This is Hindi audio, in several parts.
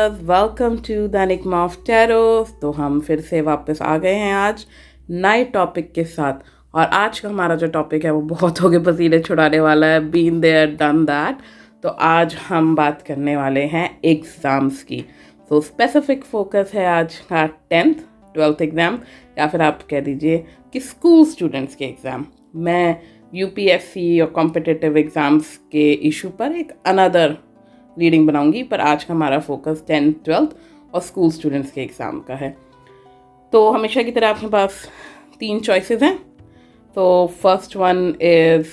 Viewers, welcome to the enigma of tarot. तो हम फिर से वापस आ गए हैं आज नए टॉपिक के साथ। और आज का हमारा जो टॉपिक है वो बहुत हो गए पसीने छुड़ाने वाला है, बीन देयर डन दैट। तो आज हम बात करने वाले हैं एग्ज़ाम्स की। तो स्पेसिफिक फोकस है आज का 10th 12th एग्ज़ाम, या फिर आप कह दीजिए कि स्कूल स्टूडेंट्स के एग्ज़ाम। मैं यूपीएससी और कॉम्पिटिटिव एग्ज़ाम्स के इशू पर एक अनदर रीडिंग बनाऊंगी, पर आज का हमारा फोकस 10th 12th और स्कूल स्टूडेंट्स के एग्ज़ाम का है। तो हमेशा की तरह आपके पास 3 चॉइसेस हैं। तो first one is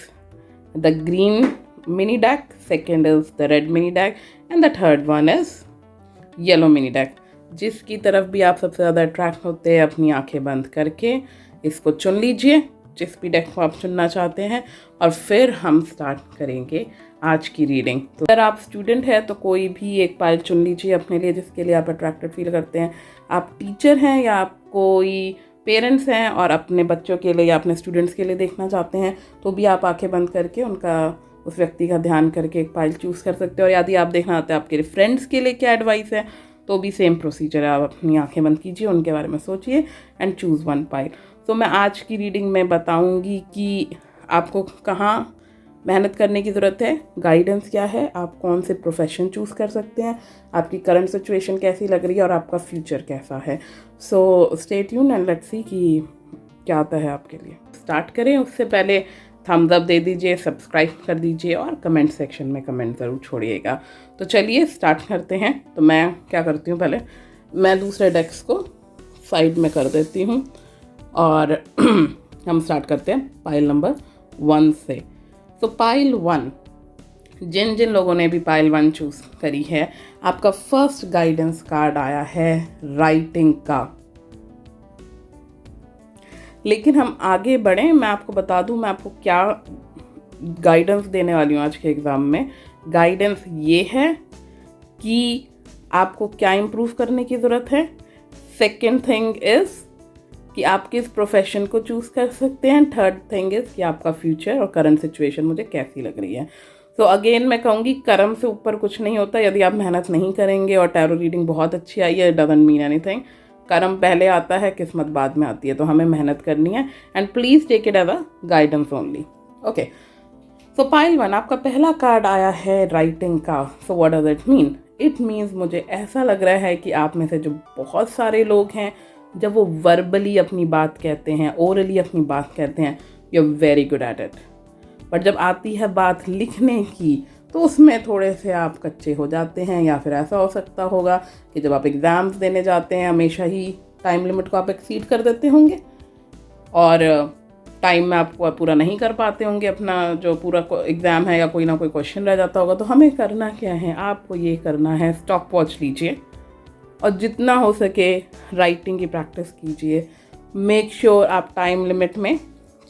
the green mini deck, second is the red mini deck and the third one is yellow mini deck. जिसकी तरफ भी आप सबसे ज़्यादा अट्रैक्ट होते हैं, अपनी आंखें बंद करके इसको चुन लीजिए, जिस भी डेक को आप चुनना चाहते हैं, और फिर हम स्टार्ट करेंगे आज की रीडिंग। तो अगर आप स्टूडेंट हैं तो कोई भी एक पाइल चुन लीजिए अपने लिए, जिसके लिए आप अट्रैक्टेड फील करते हैं। आप टीचर हैं या आप कोई पेरेंट्स हैं और अपने बच्चों के लिए या अपने स्टूडेंट्स के लिए देखना चाहते हैं, तो भी आप आंखें बंद करके उस व्यक्ति का ध्यान करके एक पाइल चूज़ कर सकते हो। और यदि आप देखना चाहते हैं आपके फ्रेंड्स के लिए क्या एडवाइस है, तो भी सेम प्रोसीजर है। आप अपनी आंखें बंद कीजिए, उनके बारे में सोचिए एंड चूज़ वन पाइल। तो मैं आज की रीडिंग में बताऊंगी कि आपको कहाँ मेहनत करने की ज़रूरत है, गाइडेंस क्या है, आप कौन से प्रोफेशन चूज़ कर सकते हैं, आपकी करंट सिचुएशन कैसी लग रही है और आपका फ्यूचर कैसा है। So stay tune and let's see कि क्या आता है आपके लिए। स्टार्ट करें उससे पहले थम्स अप दे दीजिए, सब्सक्राइब कर दीजिए और कमेंट सेक्शन में कमेंट ज़रूर छोड़िएगा। तो चलिए स्टार्ट करते हैं। तो मैं क्या करती हूँ, पहले मैं दूसरे डेस्क को साइड में कर देती हूँ और हम स्टार्ट करते हैं पाइल नंबर 1 से। तो पाइल 1, जिन जिन लोगों ने भी पाइल 1 चूज़ करी है, आपका फर्स्ट गाइडेंस कार्ड आया है राइटिंग का। लेकिन हम आगे बढ़ें, मैं आपको बता दूं मैं आपको क्या गाइडेंस देने वाली हूँ आज के एग्ज़ाम में। गाइडेंस ये है कि आपको क्या इम्प्रूव करने की ज़रूरत है। सेकेंड थिंग इज़ कि आप किस प्रोफेशन को चूज़ कर सकते हैं। थर्ड थिंग इज़ कि आपका फ्यूचर और करंट सिचुएशन मुझे कैसी लग रही है। तो अगेन मैं कहूँगी, कर्म से ऊपर कुछ नहीं होता। यदि आप मेहनत नहीं करेंगे और टैरो रीडिंग बहुत अच्छी आई है, डजंट मीन एनीथिंग। कर्म पहले आता है, किस्मत बाद में आती है। तो हमें मेहनत करनी है and please take it as a guidance only. Okay, so pile 1, आपका पहला कार्ड आया है राइटिंग का। So what does it mean? It means, मुझे ऐसा लग रहा है कि आप में से जो बहुत सारे लोग हैं, जब वो वर्बली अपनी बात कहते हैं, ओरली अपनी बात कहते हैं, you are very good at it. But जब आती है बात लिखने की, तो उसमें थोड़े से आप कच्चे हो जाते हैं। या फिर ऐसा हो सकता होगा कि जब आप एग्ज़ाम्स देने जाते हैं, हमेशा ही टाइम लिमिट को आप एक्सीड कर देते होंगे और टाइम में आप पूरा नहीं कर पाते होंगे अपना जो पूरा एग्ज़ाम है, या कोई ना कोई क्वेश्चन रह जाता होगा। तो हमें करना क्या है, आपको ये करना है, स्टॉप वॉच लीजिए और जितना हो सके राइटिंग की प्रैक्टिस कीजिए। मेक श्योर आप टाइम लिमिट में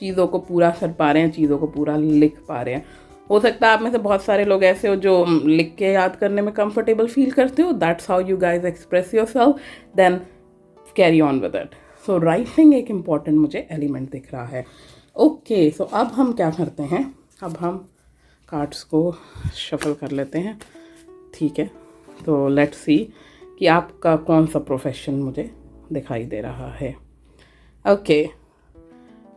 चीज़ों को पूरा कर पा रहे हैं, चीज़ों को पूरा लिख पा रहे हैं। हो सकता है आप में से बहुत सारे लोग ऐसे हो जो लिख के याद करने में कंफर्टेबल फील करते हो। That's how you guys express yourself, then carry on with it. So writing एक इम्पॉर्टेंट मुझे एलिमेंट दिख रहा है। ओके, सो अब हम क्या करते हैं, अब हम कार्ड्स को शफल कर लेते हैं। ठीक है, तो लेट्स सी कि आपका कौन सा प्रोफेशन मुझे दिखाई दे रहा है। Okay,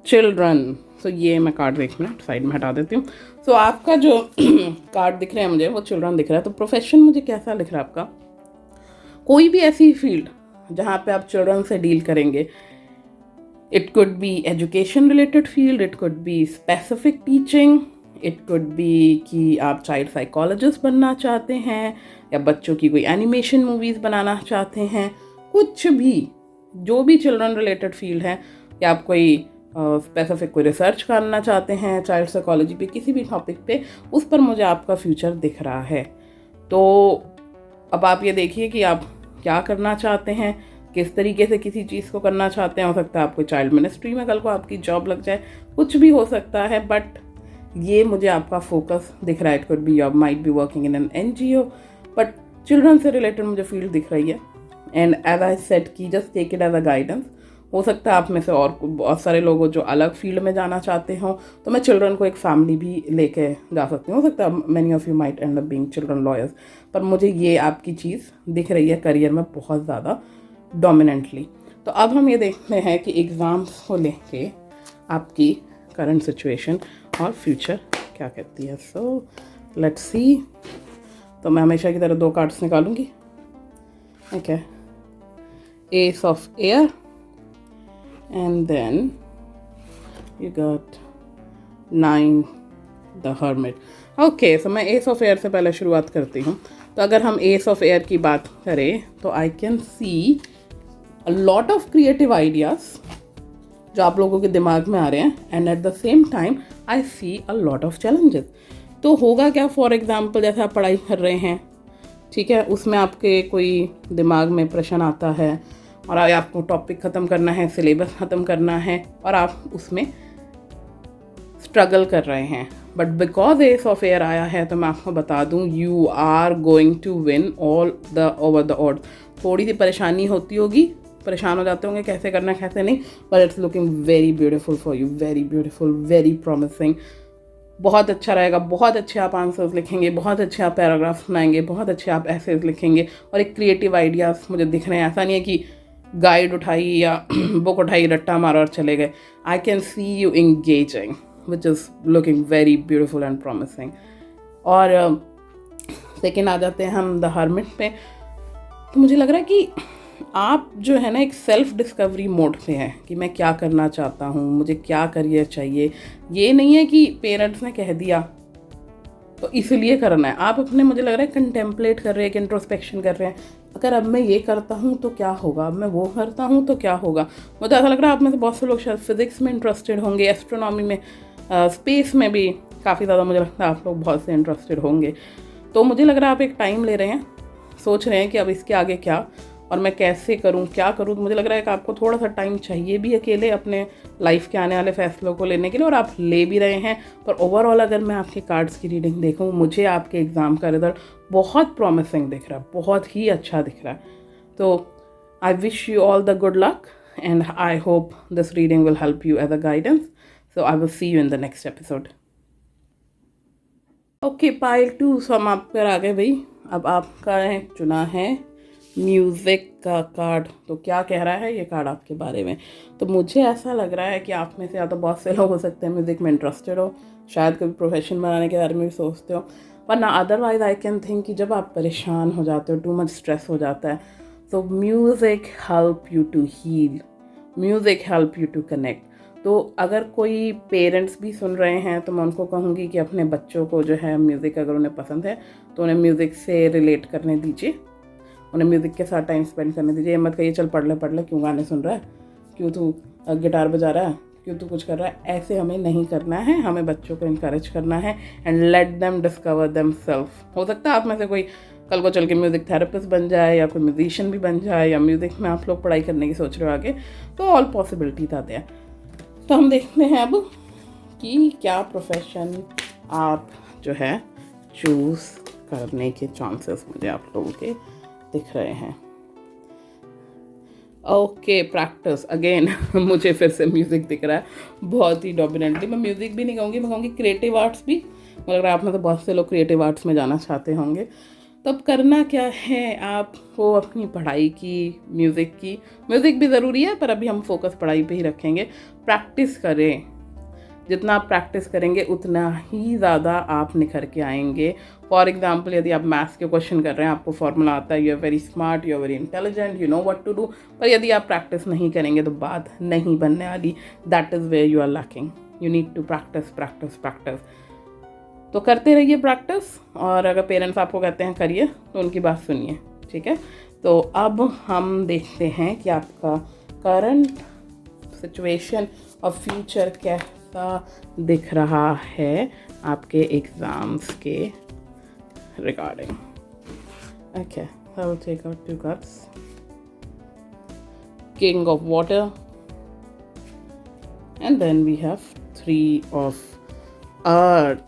children. सो ये मैं कार्ड एक मिनट साइड में हटा देती हूँ। सो आपका जो कार्ड दिख रहे हैं मुझे, वो चिल्ड्रन दिख रहा है। तो प्रोफेशन मुझे कैसा लिख रहा है आपका? कोई भी ऐसी फील्ड जहाँ पे आप चिल्ड्रन से डील करेंगे। It could B education related field, it could be specific teaching, it could B कि आप चाइल्ड साइकोलॉजिस्ट बनना चाहते हैं, या बच्चों की कोई एनिमेशन मूवीज़ बनाना चाहते हैं। कुछ भी, जो भी चिल्ड्रन रिलेटेड फील्ड है, या आप कोई स्पेसिफिक कोई रिसर्च करना चाहते हैं चाइल्ड साइकोलॉजी पे, किसी भी टॉपिक पे, उस पर मुझे आपका फ्यूचर दिख रहा है। तो अब आप ये देखिए कि आप क्या करना चाहते हैं, किस तरीके से किसी चीज़ को करना चाहते हैं। हो सकता है आपको चाइल्ड मिनिस्ट्री में कल को आपकी जॉब लग जाए, कुछ भी हो सकता है। बट ये मुझे आपका फोकस दिख रहा है। It could be you might be working in an NGO, but children से रिलेटेड मुझे फील्ड दिख रही है। एंड एज आई सेड कि just take it as a guidance. हो सकता है आप में से और बहुत सारे लोग हो जो अलग फील्ड में जाना चाहते हो, तो मैं चिल्ड्रन को एक फैमिली भी लेके जा सकती हूँ। हो सकता है many of you might and up being children lawyers, पर मुझे ये आपकी चीज़ दिख रही है करियर में बहुत ज़्यादा डोमिनेंटली। तो अब हम ये देखते हैं कि एग्ज़ाम्स को लेके आपकी करंट सिचुएशन और फ्यूचर क्या कहती है। So let's see. तो मैं हमेशा की तरह 2 कार्ड्स निकालूंगी। Okay, ace of air and then you got 9 the hermit. Okay, so मैं एस ऑफ एयर से पहले शुरुआत करती हूँ। तो अगर हम एस ऑफ एयर की बात करें तो I can see a lot of creative ideas जो आप लोगों के दिमाग में आ रहे हैं, and at the same time I see a lot of challenges. तो होगा क्या, फॉर एग्जाम्पल जैसे आप पढ़ाई कर रहे हैं, ठीक है, उसमें आपके कोई दिमाग में प्रश्न आता है और आपको टॉपिक ख़त्म करना है, सिलेबस ख़त्म करना है और आप उसमें स्ट्रगल कर रहे हैं, but because ace of air आया है तो मैं आपको बता दूं you are going to win all the over the odd. थोड़ी सी परेशानी होती होगी, परेशान हो जाते होंगे कैसे करना है कैसे नहीं, but it's looking very beautiful for you, very beautiful, very promising. बहुत अच्छा रहेगा, बहुत अच्छे आप आंसर्स लिखेंगे, बहुत अच्छे आप पैराग्राफ्स बनाएंगे, बहुत अच्छे आप एसेज लिखेंगे और एक क्रिएटिव आइडियाज़ मुझे दिख रहे हैं। ऐसा नहीं है कि गाइड उठाई या बुक उठाई, रट्टा मारा और चले गए। आई can C you engaging which is looking very beautiful and promising. और सेकेंड आ जाते हैं हम द हर्मिट पे। तो मुझे लग रहा है कि आप जो है ना एक सेल्फ डिस्कवरी मोड पे हैं कि मैं क्या करना चाहता हूँ, मुझे क्या करियर चाहिए। ये नहीं है कि पेरेंट्स ने कह दिया तो इसलिए करना है। आप अपने, मुझे लग रहा है, कंटेम्पलेट कर रहे हैं, एक इंट्रोस्पेक्शन कर रहे हैं। अगर अब मैं ये करता हूँ तो क्या होगा, अब मैं वो करता हूँ तो क्या होगा। मुझे ऐसा लग रहा है आप में से बहुत से लोग शायद फिजिक्स में इंटरेस्टेड होंगे, एस्ट्रोनॉमी में, स्पेस में भी काफ़ी ज़्यादा मुझे लगता है आप लोग बहुत से इंटरेस्टेड होंगे। तो मुझे लग रहा है आप एक टाइम ले रहे हैं, सोच रहे हैं कि अब इसके आगे क्या और मैं कैसे करूं, क्या करूं। तो मुझे लग रहा है कि आपको थोड़ा सा टाइम चाहिए भी अकेले अपने लाइफ के आने वाले फैसलों को लेने के लिए, और आप ले भी रहे हैं। पर ओवरऑल अगर मैं आपके कार्ड्स की रीडिंग देखूं, मुझे आपके एग्ज़ाम का रिजल्ट बहुत प्रॉमिसिंग दिख रहा है, बहुत ही अच्छा दिख रहा है। तो I wish you all the good luck and I hope this reading will help you as a guidance. So I will see you in the next episode. Okay, pile 2 समाप्त कर आ गए भाई। अब आपका चुना है म्यूज़िक का कार्ड। तो क्या कह रहा है ये कार्ड आपके बारे में? तो मुझे ऐसा लग रहा है कि आप में से या तो बहुत से लोग हो सकते हैं म्यूज़िक में इंटरेस्टेड हो, शायद कभी प्रोफेशन बनाने के बारे में भी सोचते हो, वरना अदरवाइज आई कैन थिंक कि जब आप परेशान हो जाते हो, टू मच स्ट्रेस हो जाता है, तो music help you to heal, music help you to connect. तो अगर कोई पेरेंट्स भी सुन रहे हैं तो मैं उनको कहूँगी कि अपने बच्चों को जो है म्यूज़िक अगर उन्हें पसंद है तो उन्हें म्यूज़िक से रिलेट करने दीजिए, उन्हें म्यूज़िक के साथ टाइम स्पेंड करने दीजिए। मत कहिए चल पढ़ ले, क्यों गाने सुन रहा है, क्यों तू गिटार बजा रहा है, क्यों तू कुछ कर रहा है। ऐसे हमें नहीं करना है, हमें बच्चों को इनकरेज करना है and let them discover them self. हो सकता है आप में से कोई कल को चल के म्यूज़िक थेरेपिस्ट बन जाए या कोई म्यूजिशियन भी बन जाए, या म्यूज़िक में आप लोग पढ़ाई करने की सोच रहे हो आगे, तो ऑल पॉसिबिलिटीज आते हैं। तो हम देखते हैं अब कि क्या प्रोफेशन आप जो है चूज़ करने के चांसेस मुझे आप लोगों के दिख रहे हैं। ओके, प्रैक्टिस अगेन मुझे फिर से म्यूज़िक दिख रहा है बहुत ही डोमिनेंटली। मैं म्यूज़िक भी नहीं कहूँगी, मैं कहूँगी क्रिएटिव आर्ट्स भी। मुझे लग रहा है आप में तो बहुत से लोग क्रिएटिव आर्ट्स में जाना चाहते होंगे। तब करना क्या है, आपको अपनी पढ़ाई की, म्यूज़िक भी ज़रूरी है पर अभी हम फोकस पढ़ाई पे ही रखेंगे। प्रैक्टिस करें, जितना आप प्रैक्टिस करेंगे उतना ही ज़्यादा आप निखर के आएंगे। फॉर एग्जाम्पल, यदि आप मैथ्स के क्वेश्चन कर रहे हैं, आपको फॉर्मूला आता है, you are very smart, you are very intelligent, you know what to do, पर यदि आप प्रैक्टिस नहीं करेंगे तो बात नहीं बनने वाली। That is where you are lacking. You need to practice practice practice. तो करते रहिए प्रैक्टिस, और अगर पेरेंट्स आपको कहते हैं करिए तो उनकी बात सुनिए, ठीक है। तो अब हम देखते हैं कि आपका करंट सिचुएशन और फ्यूचर कैसा दिख रहा है आपके एग्ज़ाम्स के regarding. Okay, I will take out 2 cards. King of Water, and then we have 3 of Earth.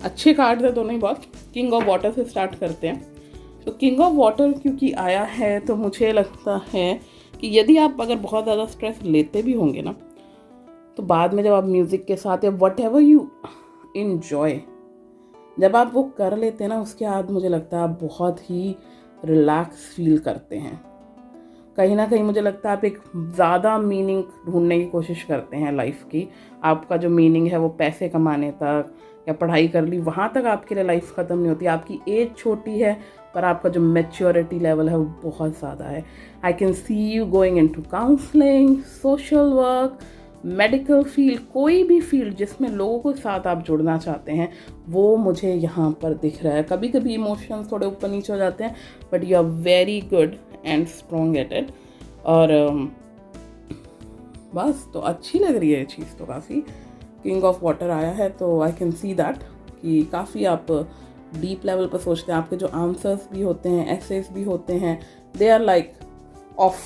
अच्छे कार्ड है दोनों ही बहुत। किंग ऑफ वाटर से स्टार्ट करते हैं। तो किंग ऑफ वाटर क्योंकि आया है तो मुझे लगता है कि यदि आप अगर बहुत ज़्यादा स्ट्रेस लेते भी होंगे ना, तो बाद में जब आप म्यूज़िक के साथ या वट एवर यू इन्जॉय, जब आप वो कर लेते हैं ना, उसके बाद मुझे लगता है आप बहुत ही रिलैक्स फील करते हैं। कहीं ना कहीं मुझे लगता है आप एक ज़्यादा मीनिंग ढूंढने की कोशिश करते हैं लाइफ की। आपका जो मीनिंग है वो पैसे कमाने तक या पढ़ाई कर ली वहाँ तक आपके लिए लाइफ ख़त्म नहीं होती। आपकी एज छोटी है पर आपका जो मैच्योरिटी लेवल है वो बहुत ज़्यादा है। आई can C you going into counselling, social work, medical field, कोई भी फील्ड जिसमें लोगों के साथ आप जुड़ना चाहते हैं वो मुझे यहाँ पर दिख रहा है। कभी कभी इमोशंस थोड़े ऊपर नीचे हो जाते हैं but you are very good and strong at it. और बस तो अच्छी लग रही है ये चीज़ तो काफ़ी। किंग ऑफ वाटर आया है तो आई कैन सी दैट कि काफ़ी आप डीप लेवल पर सोचते हैं। आपके जो आंसर्स भी होते हैं, एसेस भी होते हैं, they are like of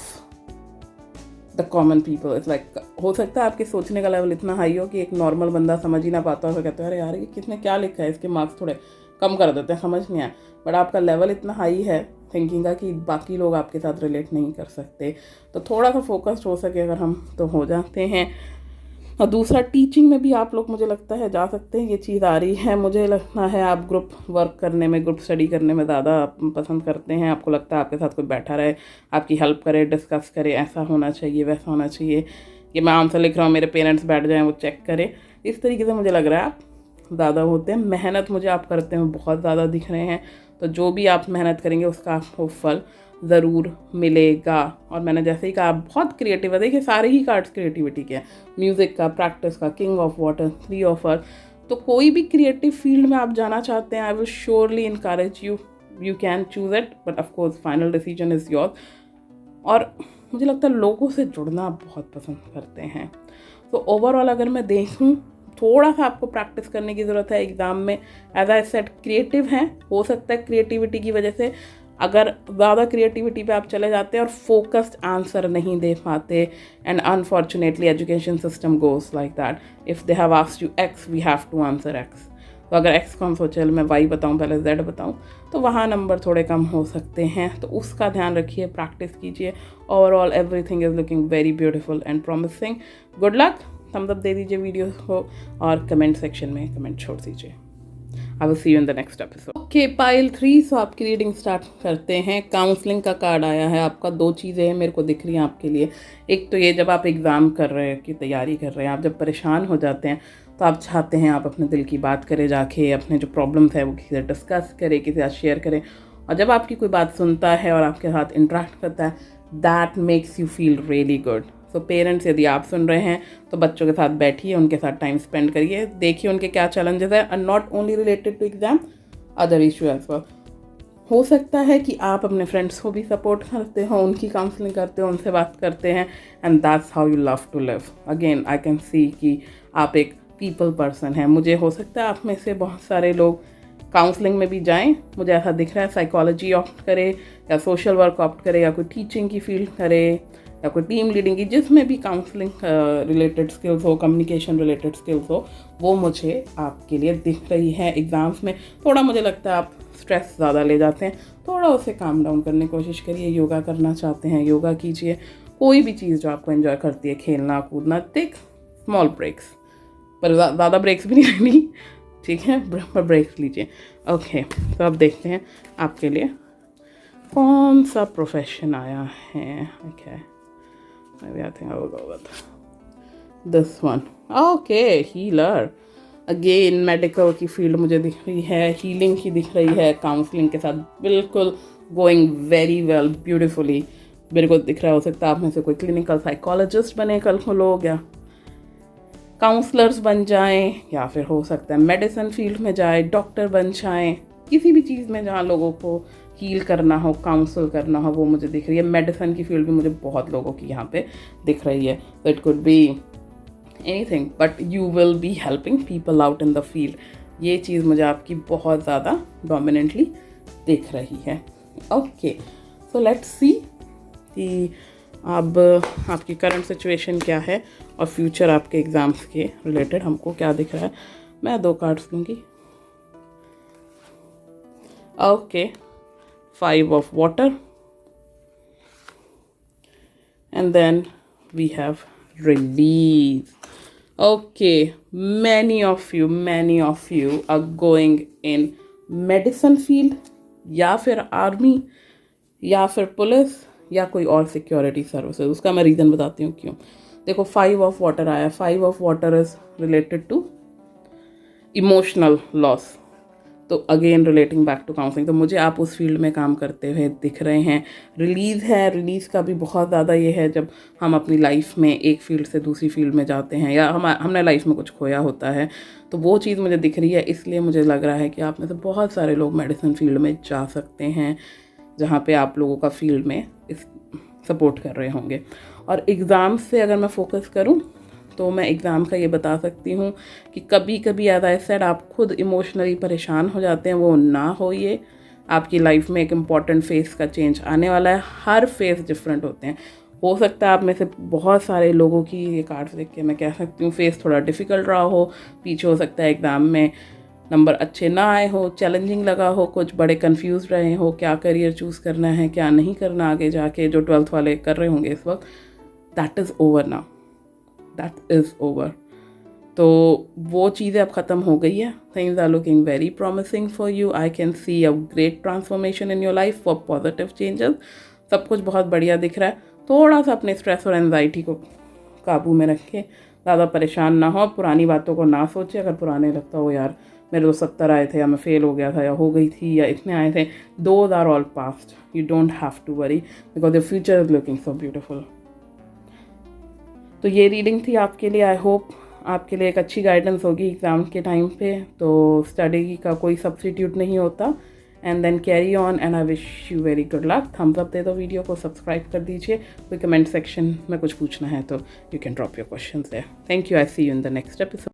the common people. It's like हो सकता है आपके सोचने का लेवल इतना हाई हो कि एक नॉर्मल बंदा समझ ही ना पाता हो, तो कहते हैं अरे यार ये किसने क्या लिखा है, इसके मार्क्स थोड़े कम कर देते हैं, समझ नहीं आया। बट आपका लेवल इतना हाई है थिंकिंग का कि बाकी लोग आपके साथ रिलेट नहीं कर सकते। तो थोड़ा सा फोकस्ड हो सके अगर हम तो हो जाते हैं। और दूसरा, टीचिंग में भी आप लोग मुझे लगता है जा सकते हैं। ये चीज़ आ रही है, मुझे लगता है आप ग्रुप वर्क करने में, ग्रुप स्टडी करने में ज़्यादा पसंद करते हैं। आपको लगता है आपके साथ कोई बैठा रहे, आपकी हेल्प करे, डिस्कस करे, ऐसा होना चाहिए, वैसा होना चाहिए, कि मैं आंसर लिख रहा हूँ मेरे पेरेंट्स बैठ जाएँ वो चेक करे। इस तरीके से मुझे लग रहा है आप ज़्यादा होते हैं। मेहनत मुझे आप करते हैं बहुत ज़्यादा दिख रहे हैं। तो जो भी आप मेहनत करेंगे उसका आपको फल ज़रूर मिलेगा। और मैंने जैसे ही कहा आप बहुत क्रिएटिव है। देखिए सारे ही कार्ड्स क्रिएटिविटी के हैं, म्यूज़िक का, प्रैक्टिस का, king of water, 3 of earth. तो कोई भी क्रिएटिव फील्ड में आप जाना चाहते हैं, I will surely encourage you, you can choose it, but of course final decision is your. और मुझे लगता है लोगों से जुड़ना आप बहुत पसंद करते हैं। तो ओवरऑल अगर मैं देखूँ, थोड़ा सा आपको प्रैक्टिस करने की ज़रूरत है एग्ज़ाम में। एज आई सेड, क्रिएटिव हैं, हो सकता है क्रिएटिविटी की वजह से अगर ज़्यादा क्रिएटिविटी पे आप चले जाते हैं और फोकस्ड आंसर नहीं दे पाते, and unfortunately education system goes like that, if they have asked you X we have to answer X. तो अगर एक्स को हम सोचे मैं वाई बताऊँ पहले जेड बताऊँ, तो वहाँ नंबर थोड़े कम हो सकते हैं। तो उसका ध्यान रखिए, प्रैक्टिस कीजिए। Overall everything is looking very beautiful and promising. Good luck. Thumbs up दे दीजिए वीडियो को और कमेंट सेक्शन में कमेंट छोड़ दीजिए। आई will see you in the next episode. Okay, pile 3। सो आपकी रीडिंग स्टार्ट करते हैं। काउंसलिंग का कार्ड आया है आपका। 2 चीज़ें हैं मेरे को दिख रही हैं आपके लिए। एक तो ये, जब आप एग्ज़ाम कर रहे हैं, की तैयारी कर रहे हैं, आप जब परेशान हो जाते हैं तो आप चाहते हैं आप अपने दिल की बात करें, जाके अपने जो प्रॉब्लम्स है वो किसी से डिस्कस करें, किसी से शेयर करें। और जब आपकी कोई बात सुनता है और आपके साथ इंटरेक्ट करता है, that makes you feel really good. So parents, यदि आप सुन रहे हैं तो बच्चों के साथ बैठिए, उनके साथ टाइम स्पेंड करिए, देखिए उनके क्या चैलेंजेस है, and not only related to exam, other issue as well. हो सकता है कि आप अपने फ्रेंड्स को भी सपोर्ट करते हो, उनकी काउंसलिंग करते हो, उनसे बात करते हैं, and that's how you love to live. Again I can see कि आप एक पीपल पर्सन हैं। मुझे हो सकता है आप में से बहुत सारे लोग काउंसलिंग में भी जाएं, मुझे ऐसा दिख रहा है। साइकोलॉजी ऑप्ट करे या सोशल वर्क ऑप्ट करे या कोई टीचिंग की फील्ड करे या कोई टीम लीडिंग की, जिसमें भी काउंसलिंग रिलेटेड स्किल्स हो, कम्युनिकेशन रिलेटेड स्किल्स हो, वो मुझे आपके लिए दिख रही है। एग्ज़ाम्स में थोड़ा मुझे लगता है आप स्ट्रेस ज़्यादा ले जाते हैं, थोड़ा उसे काम डाउन करने की कोशिश करिए। योगा करना चाहते हैं, योगा कीजिए। कोई भी चीज़ जो आपको एंजॉय करती है, खेलना कूदना, टेक स्मॉल ब्रेक्स, पर ज़्यादा ब्रेक्स भी नहीं लेनी, ठीक है, पर ब्रेक्स लीजिए। ओके, तो अब देखते हैं आपके लिए कौन सा प्रोफेशन आया है। Okay, maybe I think I will go with this one. Okay, healer. Again medical की फील्ड मुझे दिख रही है, हीलिंग की दिख रही है, काउंसलिंग के साथ बिल्कुल गोइंग वेरी वेल, ब्यूटिफुली मेरे को दिख रहा है। हो सकता है आप में से कोई क्लिनिकल साइकोलॉजिस्ट बने कल को लोग, या काउंसलर्स बन जाएं, या फिर हो सकता है मेडिसिन फील्ड में जाए, डॉक्टर बन जाएं, किसी भी चीज़ में जहाँ लोगों को हील करना हो, काउंसल करना हो, वो मुझे दिख रही है। मेडिसिन की फील्ड भी मुझे बहुत लोगों की यहाँ पे दिख रही है। तो it could be anything, but you will be helping people out in the field. ये चीज़ मुझे आपकी बहुत ज़्यादा डोमिनेंटली दिख रही है। ओके, सो लेट्स सी कि अब आपकी करंट सिचुएशन क्या है और फ्यूचर आपके एग्ज़ाम्स के रिलेटेड हमको क्या दिख रहा है। मैं 2 कार्ड्स लूँगी। Okay, 5 of water and then we have release. Okay, many of you are going in medicine field, या फिर आर्मी, या फिर पुलिस, या कोई और सिक्योरिटी सर्विसेज. उसका मैं रीज़न बताती हूँ क्यों. देखो 5 ऑफ वाटर आया. 5 of water is related to emotional loss. तो again relating back to counselling. तो मुझे आप उस फील्ड में काम करते हुए दिख रहे हैं. रिलीज़ है. रिलीज़ का भी बहुत ज़्यादा ये है जब हम अपनी लाइफ में एक फील्ड से दूसरी फील्ड में जाते हैं, या हमने लाइफ में कुछ खोया होता है, तो वो चीज़ मुझे दिख रही है. इसलिए मुझे लग रहा है कि आप में से बहुत सारे लोग मेडिसिन फील्ड में जा सकते हैं, जहाँ पे आप लोगों का फील्ड में इस सपोर्ट कर रहे होंगे. और एग्ज़ाम से अगर मैं फोकस करूँ तो मैं एग्ज़ाम का ये बता सकती हूँ कि कभी कभी एज आई सेड आप खुद इमोशनली परेशान हो जाते हैं. वो ना हो. ये आपकी लाइफ में एक इम्पॉर्टेंट फेस का चेंज आने वाला है. हर फेस डिफरेंट होते हैं. हो सकता है आप में से बहुत सारे लोगों की ये कार्ड्स देख के मैं कह सकती हूँ फेस थोड़ा डिफ़िकल्ट रहा हो. पीछे हो सकता है एग्ज़ाम में नंबर अच्छे ना आए हो, चैलेंजिंग लगा हो, कुछ बड़े कंफ्यूज रहे हो, क्या करियर चूज़ करना है, क्या नहीं करना आगे जाके, जो 12th वाले कर रहे होंगे इस वक्त. That is over now. That is over. तो वो चीज़ें अब ख़त्म हो गई है. Things are looking very promising for you. I can see a great transformation in your life for positive changes. सब कुछ बहुत बढ़िया दिख रहा है. थोड़ा सा अपने स्ट्रेस और एंजाइटी को काबू में रखें. ज़्यादा परेशान ना हो. पुरानी बातों को ना सोचें. अगर पुराने लगता हो यार मेरे तो 70 आए थे, या मैं फेल हो गया था, या हो गई थी, या इतने आए थे, those are all past. You don't have to worry because the future is looking so beautiful. तो ये रीडिंग थी आपके लिए. आई होप आपके लिए एक अच्छी गाइडेंस होगी एग्ज़ाम के टाइम पे. तो स्टडी का कोई सब्स्टिट्यूट नहीं होता. And then carry on and I wish you very good luck. Thumbs up दे दो वीडियो को, सब्सक्राइब कर दीजिए. कोई कमेंट सेक्शन में कुछ पूछना है तो you can drop your questions there. Thank you. I see you in the next episode.